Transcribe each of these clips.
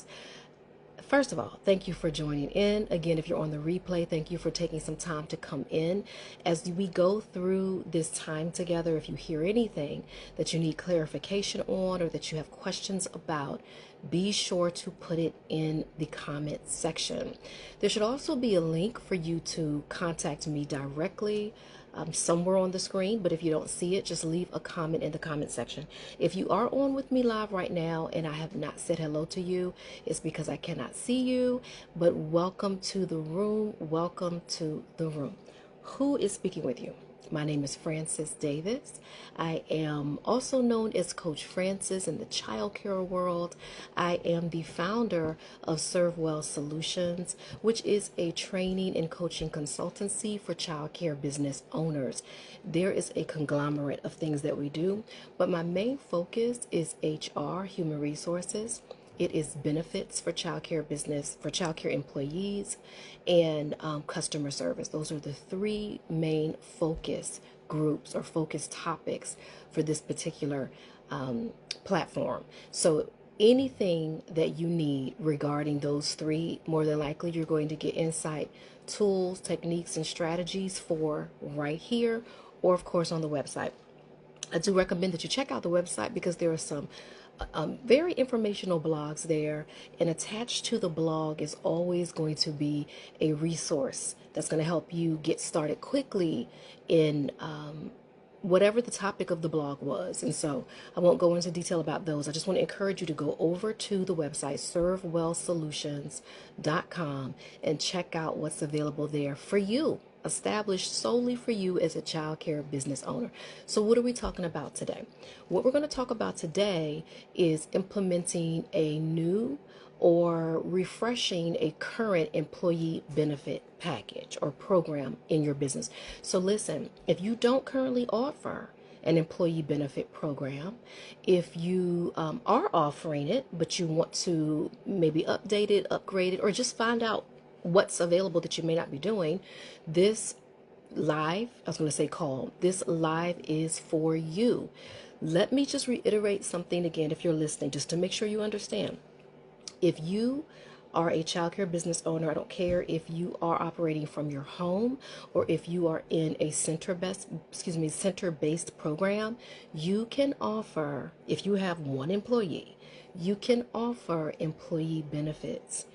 podcast. First of all, thank you for joining in. Again, if you're on the replay, thank you for taking some time to come in. As we go through this time together, if you hear anything that you need clarification on or that you have questions about, be sure to put it in the comment section. There should also be a link for you to contact me directly somewhere on the screen, but if you don't see it, just leave a comment in the comment section. If you are on with me live right now and I have not said hello to you, it's because I cannot see you, but welcome to the room. Welcome to the room. Who is speaking with you? My name is Frances Davis. I am also known as Coach Frances in the childcare world. I am the founder of Serve Well Solutions, which is a training and coaching consultancy for childcare business owners. There is a conglomerate of things that we do, but my main focus is HR, human resources. It is benefits for childcare business, for childcare employees, and customer service. Those are the three main focus groups or focus topics for this particular platform. So anything that you need regarding those three, more than likely you're going to get insight, tools, techniques, and strategies for right here, or of course on the website. I do recommend that you check out the website because there are some very informational blogs there, and attached to the blog is always going to be a resource that's going to help you get started quickly in whatever the topic of the blog was. And so I won't go into detail about those. I just want to encourage you to go over to the website servewellsolutions.com and check out what's available there for you, established solely for you as a child care business owner. So what are we talking about today? What we're going to talk about today is implementing a new or refreshing a current employee benefit package or program in your business. So listen, if you don't currently offer an employee benefit program, if you are offering it, but you want to maybe update it, upgrade it, or just find out what's available that you may not be doing, this live, I was going to say call, this live is for you. Let me just reiterate something again if you're listening, just to make sure you understand. If you are a childcare business owner, I don't care if you are operating from your home or if you are in a center-based program, you can offer, if you have one employee, you can offer employee benefits,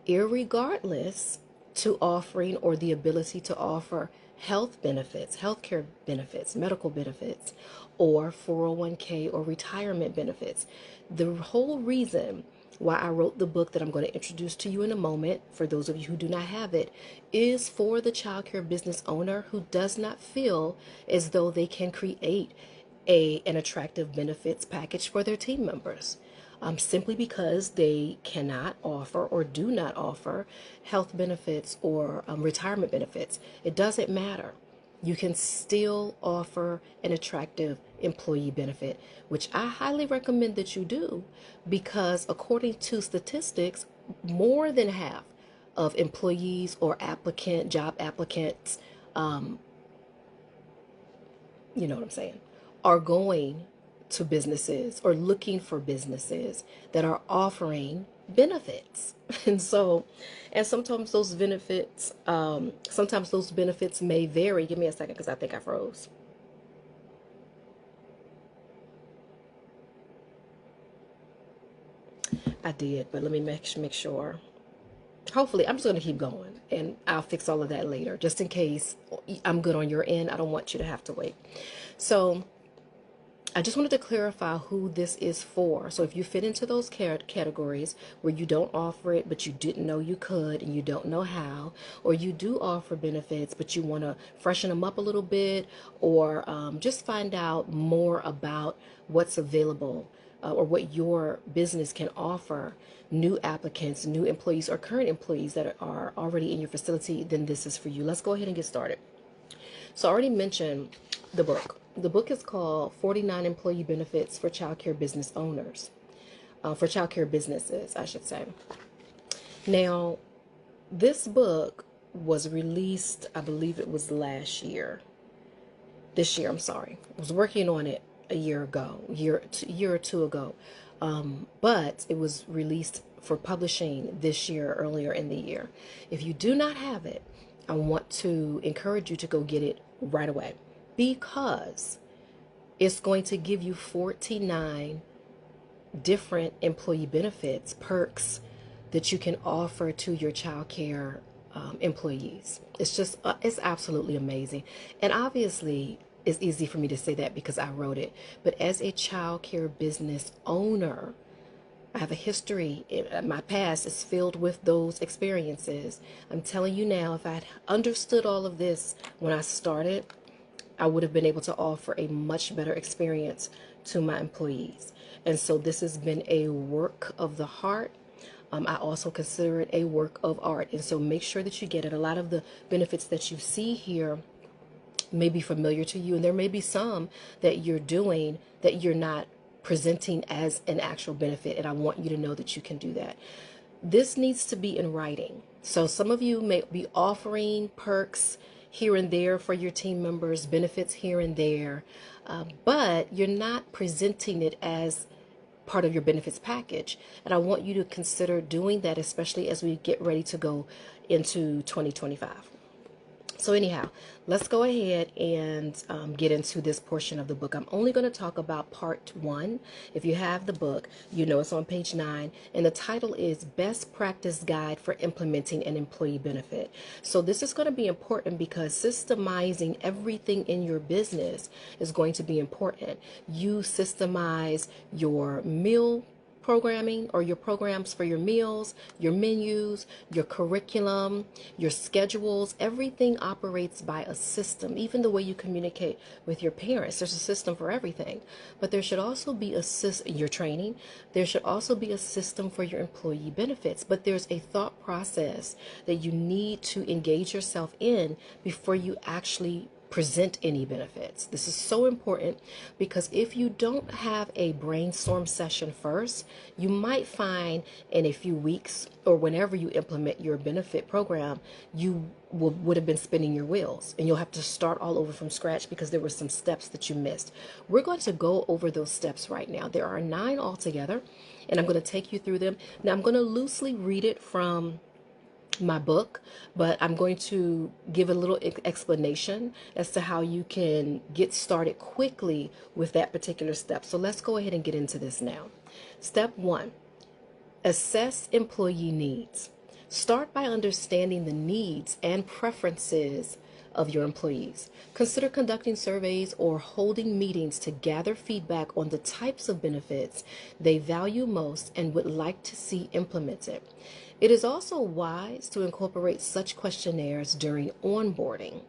irregardless to offering or the ability to offer health benefits, healthcare benefits, medical benefits, or 401k or retirement benefits. The whole reason why I wrote the book that I'm going to introduce to you in a moment, for those of you who do not have it, is for the childcare business owner who does not feel as though they can create an attractive benefits package for their team members. Simply because they cannot offer or do not offer health benefits or retirement benefits. It doesn't matter. You can still offer an attractive employee benefit, which I highly recommend that you do, because according to statistics, more than half of employees or job applicants, you know what I'm saying, are going to businesses or looking for businesses that are offering benefits. And sometimes those benefits may vary. Give me a second because I think I froze. I did, but let me make sure. Hopefully, I'm just going to keep going and I'll fix all of that later, just in case I'm good on your end. I don't want you to have to wait. So I just wanted to clarify who this is for. So if you fit into those categories where you don't offer it, but you didn't know you could and you don't know how, or you do offer benefits, but you want to freshen them up a little bit, or just find out more about what's available or what your business can offer new applicants, new employees, or current employees that are already in your facility, then this is for you. Let's go ahead and get started. So I already mentioned the book. The book is called 49 Employee Benefits for Childcare Business Owners, for childcare businesses, I should say. Now, this book was released, I believe it was this year, I'm sorry. I was working on it a year or two ago. But it was released for publishing this year, earlier in the year. If you do not have it, I want to encourage you to go get it right away, because it's going to give you 49 different employee benefits, perks that you can offer to your childcare employees. It's just, it's absolutely amazing. And obviously, it's easy for me to say that because I wrote it. But as a childcare business owner, I have a history. My past is filled with those experiences. I'm telling you now, if I had understood all of this when I started, I would have been able to offer a much better experience to my employees. And so this has been a work of the heart. I also consider it a work of art. And so make sure that you get it. A lot of the benefits that you see here may be familiar to you, and there may be some that you're doing that you're not presenting as an actual benefit. And I want you to know that you can do that. This needs to be in writing. So some of you may be offering perks here and there for your team members, benefits here and there, but you're not presenting it as part of your benefits package. And I want you to consider doing that, especially as we get ready to go into 2025. So anyhow, let's go ahead and get into this portion of the book. I'm only going to talk about part 1. If you have the book, you know it's on page 9. And the title is Best Practice Guide for Implementing an Employee Benefit. So this is going to be important because systemizing everything in your business is going to be important. You systemize your meal programming, or your programs for your meals, your menus, your curriculum, your schedules. Everything operates by a system. Even the way you communicate with your parents, there's a system for everything. But there should also be a system, your training, there should also be a system for your employee benefits. But there's a thought process that you need to engage yourself in before you actually present any benefits. This is so important because if you don't have a brainstorm session first, you might find in a few weeks or whenever you implement your benefit program, you would have been spinning your wheels and you'll have to start all over from scratch because there were some steps that you missed. We're going to go over those steps right now. There are 9 altogether, and I'm going to take you through them. Now I'm going to loosely read it from my book, but I'm going to give a little explanation as to how you can get started quickly with that particular step. So let's go ahead and get into this now. Step 1, assess employee needs. Start by understanding the needs and preferences of your employees. Consider conducting surveys or holding meetings to gather feedback on the types of benefits they value most and would like to see implemented. It is also wise to incorporate such questionnaires during onboarding.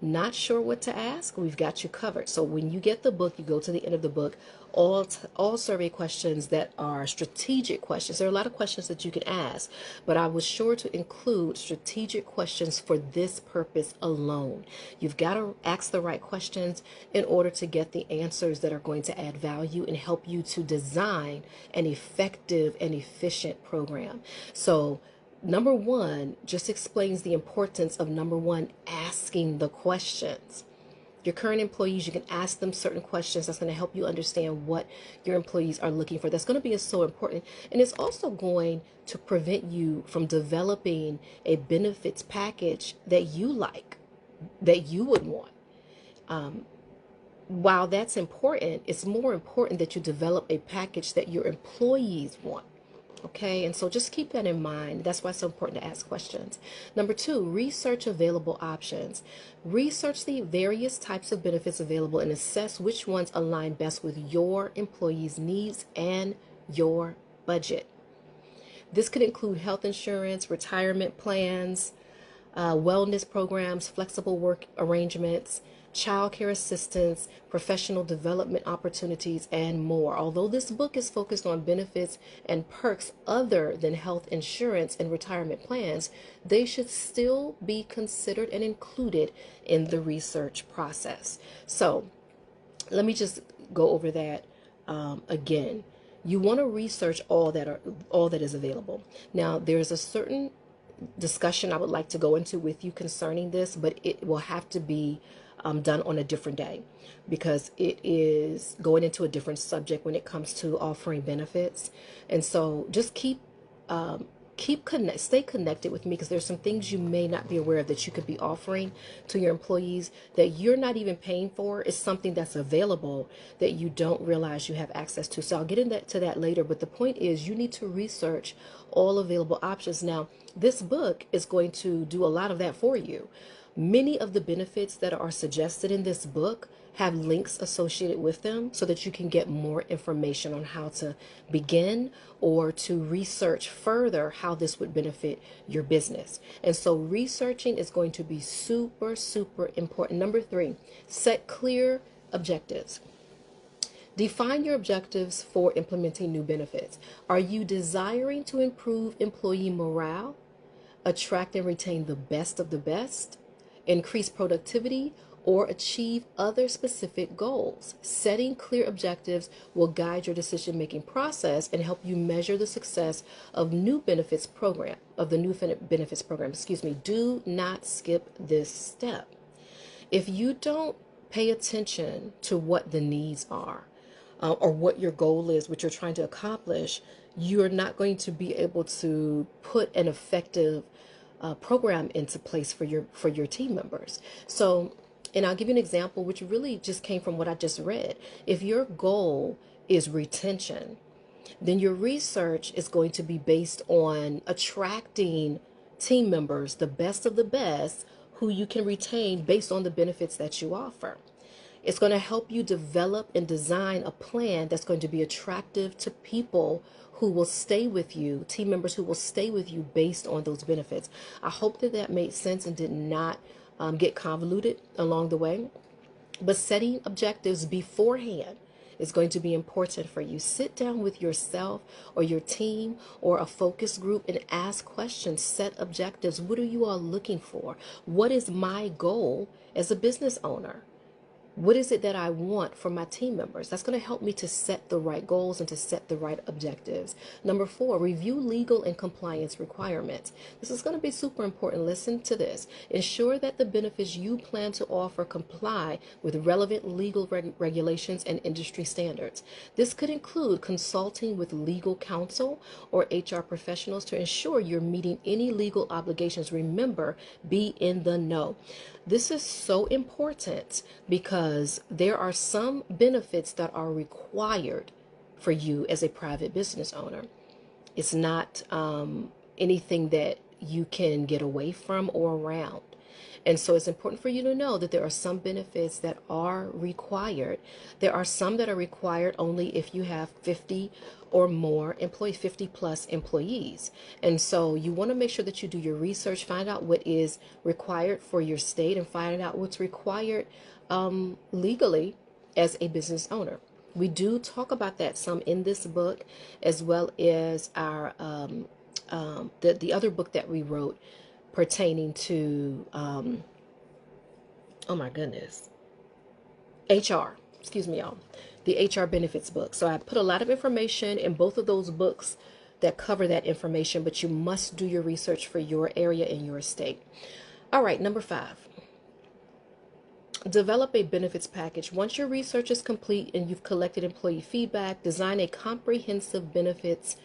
Not sure what to ask? We've got you covered. So when you get the book, you go to the end of the book, all survey questions that are strategic questions. There are a lot of questions that you can ask, but I was sure to include strategic questions for this purpose alone. You've got to ask the right questions in order to get the answers that are going to add value and help you to design an effective and efficient program. So number 1 just explains the importance of, number 1, asking the questions. Your current employees, you can ask them certain questions that's going to help you understand what your employees are looking for. That's going to be so important. And it's also going to prevent you from developing a benefits package that you like, that you would want. While that's important, it's more important that you develop a package that your employees want. Okay, and so just keep that in mind. That's why it's so important to ask questions. Number 2, research available options. Research the various types of benefits available and assess which ones align best with your employees' needs and your budget. This could include health insurance, retirement plans, wellness programs, flexible work arrangements, childcare assistance, professional development opportunities, and more. Although this book is focused on benefits and perks other than health insurance and retirement plans, they should still be considered and included in the research process. So let me just go over that again. You want to research all that is available. Now, there's a certain discussion I would like to go into with you concerning this, but it will have to be done on a different day because it is going into a different subject when it comes to offering benefits. And so just keep stay connected with me, because there's some things you may not be aware of that you could be offering to your employees that you're not even paying for. It's something that's available that you don't realize you have access to. So I'll get into that later, but the point is you need to research all available options. Now, this book is going to do a lot of that for you. Many of the benefits that are suggested in this book have links associated with them so that you can get more information on how to begin or to research further how this would benefit your business. And so researching is going to be super, super important. Number 3, set clear objectives. Define your objectives for implementing new benefits. Are you desiring to improve employee morale, attract and retain the best of the best, increase productivity, or achieve other specific goals? Setting clear objectives will guide your decision-making process and help you measure the success of the new benefits program. Do not skip this step. If you don't pay attention to what the needs are, or what your goal is, what you're trying to accomplish, you're not going to be able to put an effective program into place for your team members. So, and I'll give you an example, which really just came from what I just read. If your goal is retention, then your research is going to be based on attracting team members, the best of the best, who you can retain based on the benefits that you offer. It's going to help you develop and design a plan that's going to be attractive to people who will stay with you, team members who will stay with you based on those benefits. I hope that made sense and did not get convoluted along the way. But setting objectives beforehand is going to be important for you. Sit down with yourself or your team or a focus group and ask questions. Set objectives. What are you all looking for? What is my goal as a business owner? What is it that I want from my team members? That's going to help me to set the right goals and to set the right objectives. Number 4, review legal and compliance requirements. This is going to be super important. Listen to this. Ensure that the benefits you plan to offer comply with relevant legal regulations and industry standards. This could include consulting with legal counsel or HR professionals to ensure you're meeting any legal obligations. Remember, be in the know. This is so important because there are some benefits that are required for you as a private business owner. It's not anything that you can get away from or around. And so it's important for you to know that there are some benefits that are required. There are some that are required only if you have 50 or more employees, 50 plus employees. And so you want to make sure that you do your research, find out what is required for your state and find out what's required legally as a business owner. We do talk about that some in this book, as well as our the other book that we wrote pertaining to oh my goodness, HR. Excuse me, y'all. The HR benefits book. So I put a lot of information in both of those books that cover that information, but you must do your research for your area and your state. All right, number 5. Develop a benefits package. Once your research is complete and you've collected employee feedback, design a comprehensive benefits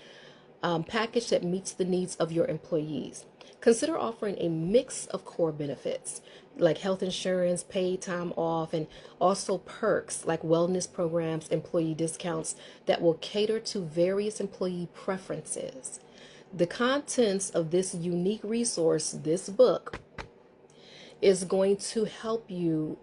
package that meets the needs of your employees. Consider offering a mix of core benefits like health insurance, paid time off, and also perks like wellness programs, employee discounts that will cater to various employee preferences. The contents of this unique resource, this book, is going to help you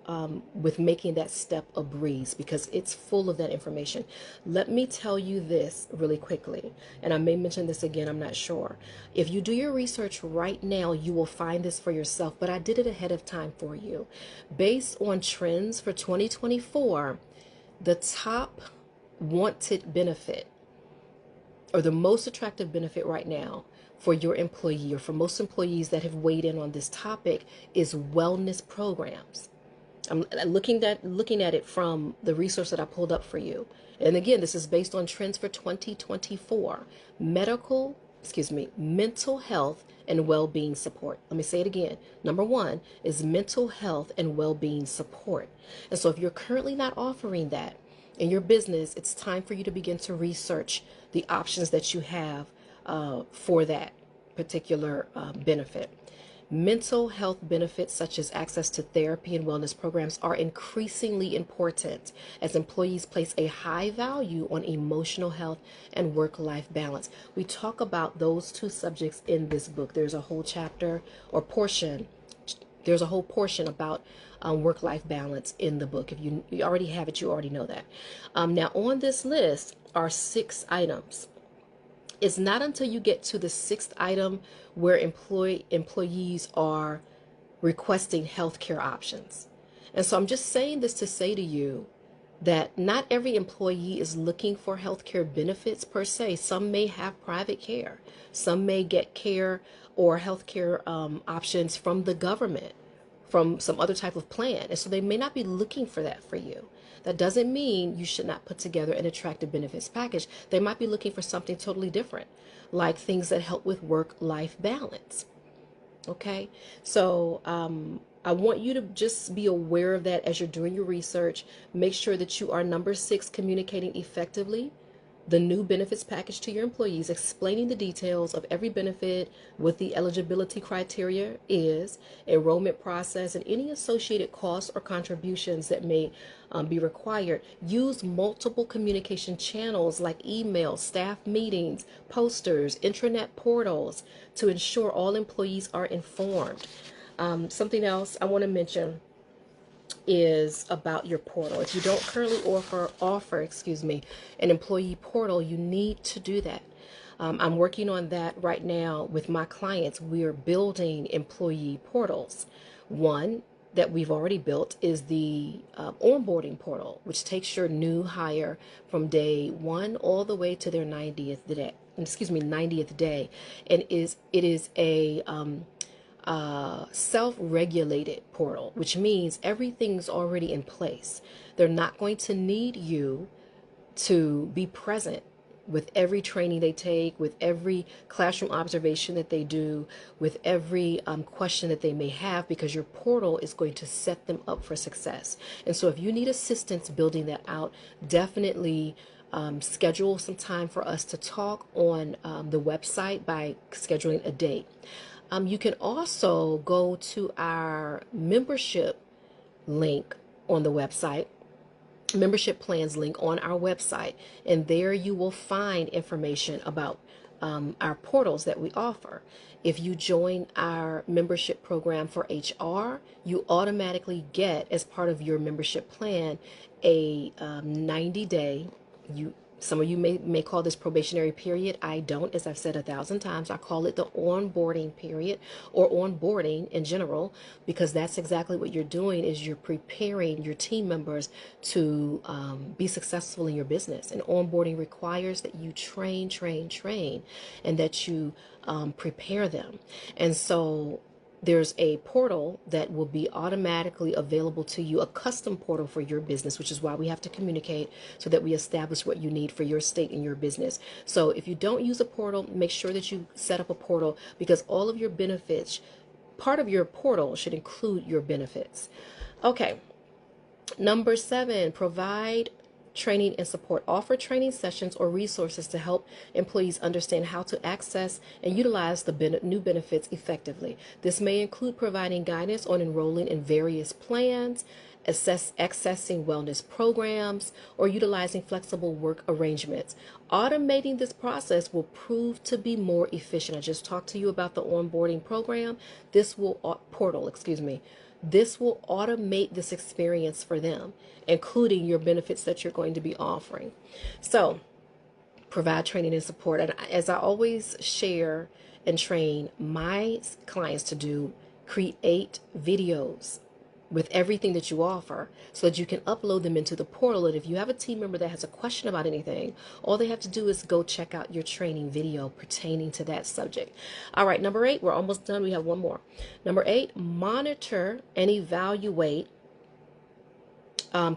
with making that step a breeze because it's full of that information. Let me tell you this really quickly, and I may mention this again, I'm not sure. If you do your research right now, you will find this for yourself, but I did it ahead of time for you. Based on trends for 2024, the top wanted benefit or the most attractive benefit right now for your employee or for most employees that have weighed in on this topic is wellness programs. I'm looking at it from the resource that I pulled up for you. And again, this is based on trends for 2024. Mental health and well-being support. Let me say it again. Number 1 is mental health and well-being support. And so if you're currently not offering that in your business, it's time for you to begin to research the options that you have for that particular benefit. Mental health benefits such as access to therapy and wellness programs are increasingly important as employees place a high value on emotional health and work-life balance. We talk about those two subjects in this book. There's a whole chapter or portion. There's a whole portion about work-life balance in the book. If you already have it, you already know that. Now on this list are 6 items. It's not until you get to the 6th item where employees are requesting healthcare options. And so I'm just saying this to say to you that not every employee is looking for healthcare benefits per se. Some may have private care. Some may get care or healthcare options from the government, from some other type of plan. And so they may not be looking for that for you. That doesn't mean you should not put together an attractive benefits package. They might be looking for something totally different, like things that help with work-life balance. Okay, so I want you to just be aware of that as you're doing your research. Make sure that you are number 6, communicating effectively the new benefits package to your employees, explaining the details of every benefit, what the eligibility criteria is, enrollment process, and any associated costs or contributions that may be required. Use multiple communication channels like email, staff meetings, posters, intranet portals to ensure all employees are informed. Something else I want to mention is about your portal. If you don't currently offer an employee portal, you need to do that. I'm working on that right now with my clients. We are building employee portals. One that we've already built is the onboarding portal, which takes your new hire from day 1 all the way to their 90th day. And it is a self-regulated portal, which means everything's already in place. They're not going to need you to be present with every training they take, with every classroom observation that they do, with every question that they may have, because your portal is going to set them up for success. And so if you need assistance building that out, definitely schedule some time for us to talk on the website by scheduling a date. You can also go to our membership link on the website, membership plans link on our website, and there you will find information about our portals that we offer. If you join our membership program for HR, you automatically get, as part of your membership plan, a 90-day, some of you may call this probationary period. I don't, as I've said 1,000 times. I call it the onboarding period, or onboarding in general, because that's exactly what you're doing, is you're preparing your team members to be successful in your business. And onboarding requires that you train, and that you prepare them. And so there's a portal that will be automatically available to you, a custom portal for your business, which is why we have to communicate so that we establish what you need for your state and your business. So if you don't use a portal, make sure that you set up a portal, because all of your benefits, part of your portal should include your benefits. Okay, number 7, provide training and support. Offer training sessions or resources to help employees understand how to access and utilize the new benefits effectively. This may include providing guidance on enrolling in various plans, accessing wellness programs, or utilizing flexible work arrangements. Automating this process will prove to be more efficient. I just talked to you about the onboarding program. This will automate this experience for them, including your benefits that you're going to be offering. So, provide training and support. And as I always share and train my clients to do, create videos with everything that you offer so that you can upload them into the portal. And if you have a team member that has a question about anything, all they have to do is go check out your training video pertaining to that subject. All right, number 8, we're almost done. We have one more. Number 8, monitor and evaluate.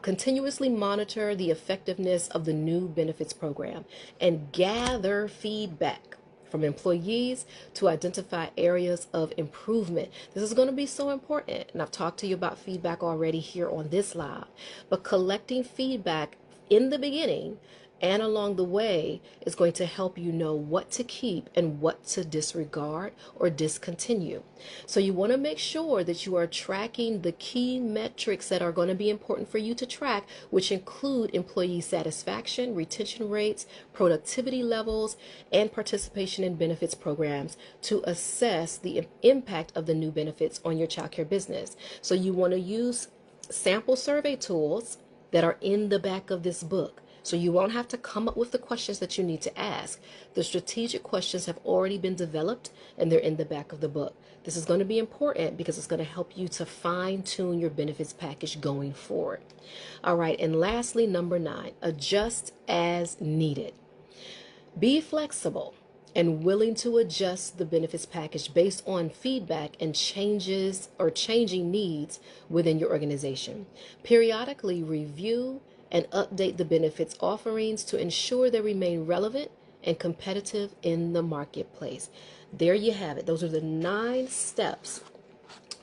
Continuously monitor the effectiveness of the new benefits program and gather feedback from employees to identify areas of improvement. This is going to be so important, and I've talked to you about feedback already here on this live, but collecting feedback in the beginning And along the way, it's going to help you know what to keep and what to disregard or discontinue. So you want to make sure that you are tracking the key metrics that are going to be important for you to track, which include employee satisfaction, retention rates, productivity levels, and participation in benefits programs to assess the impact of the new benefits on your childcare business. So you want to use sample survey tools that are in the back of this book. So you won't have to come up with the questions that you need to ask. The strategic questions have already been developed and they're in the back of the book. This is going to be important because it's going to help you to fine tune your benefits package going forward. All right, and lastly, number 9, adjust as needed. Be flexible and willing to adjust the benefits package based on feedback and changes or changing needs within your organization. Periodically review and update the benefits offerings to ensure they remain relevant and competitive in the marketplace. There you have it. Those are the 9 steps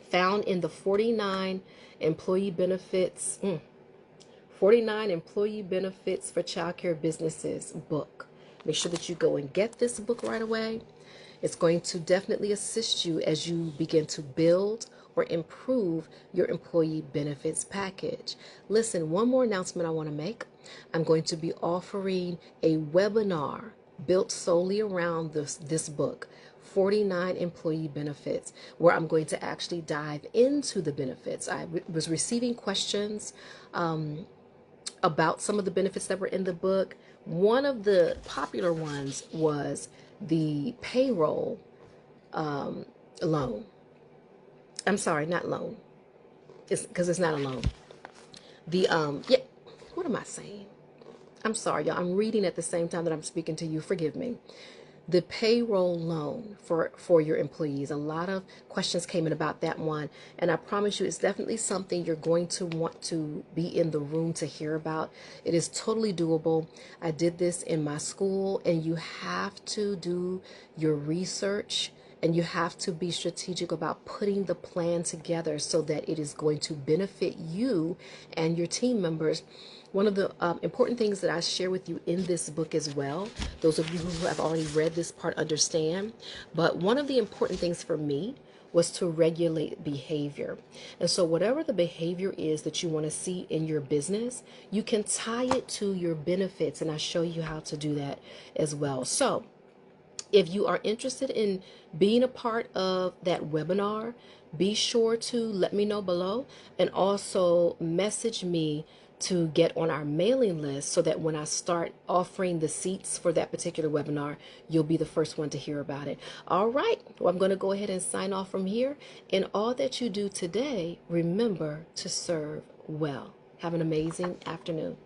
found in the 49 employee benefits 49 employee benefits for childcare businesses book. Make sure that you go and get this book right away. It's going to definitely assist you as you begin to build or improve your employee benefits package. Listen, one more announcement I want to make. I'm going to be offering a webinar built solely around this book, 49 employee benefits, where I'm going to actually dive into the benefits. I was receiving questions about some of the benefits that were in the book. One of the popular ones was the payroll loan. I'm sorry, not loan. It's because it's not a loan. Yeah, what am I saying? I'm sorry, y'all. I'm reading at the same time that I'm speaking to you. Forgive me. The payroll loan for your employees. A lot of questions came in about that one. And I promise you, it's definitely something you're going to want to be in the room to hear about. It is totally doable. I did this in my school, and you have to do your research and you have to be strategic about putting the plan together so that it is going to benefit you and your team members. One of the important things that I share with you in this book as well, those of you who have already read this part understand, but one of the important things for me was to regulate behavior. And so whatever the behavior is that you want to see in your business, you can tie it to your benefits, and I show you how to do that as well. So if you are interested in being a part of that webinar, be sure to let me know below, and also message me to get on our mailing list so that when I start offering the seats for that particular webinar, you'll be the first one to hear about it. All right, well, I'm going to go ahead and sign off from here. In all that you do today, remember to serve well. Have an amazing afternoon.